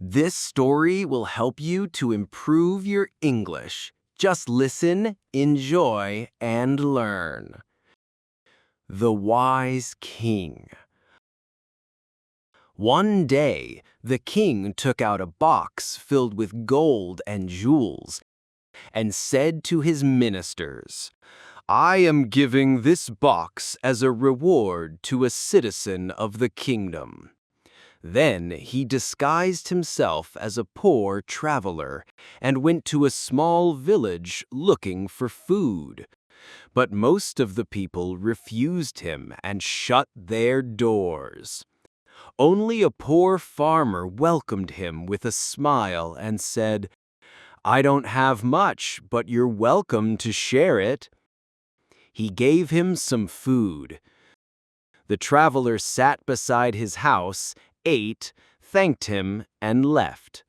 This story will help you to improve your English. Just listen, enjoy, and learn. The Wise King. One day, the king took out a box filled with gold and jewels and said to his ministers, "I am giving this box as a reward to a citizen of the kingdom." Then he disguised himself as a poor traveler and went to a small village looking for food. But most of the people refused him and shut their doors. Only a poor farmer welcomed him with a smile and said, "I don't have much, but you're welcome to share it." He gave him some food. The traveler sat beside his house, ate, thanked him, and left.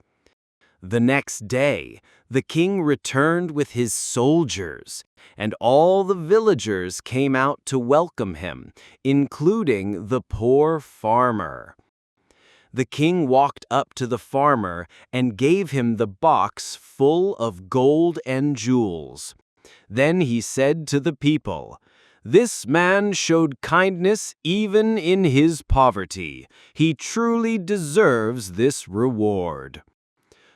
The next day, the king returned with his soldiers, and all the villagers came out to welcome him, including the poor farmer. The king walked up to the farmer and gave him the box full of gold and jewels. Then he said to the people, "This man showed kindness even in his poverty. He truly deserves this reward."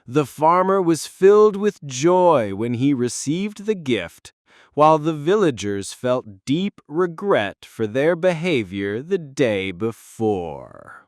The farmer was filled with joy when he received the gift, while the villagers felt deep regret for their behavior the day before.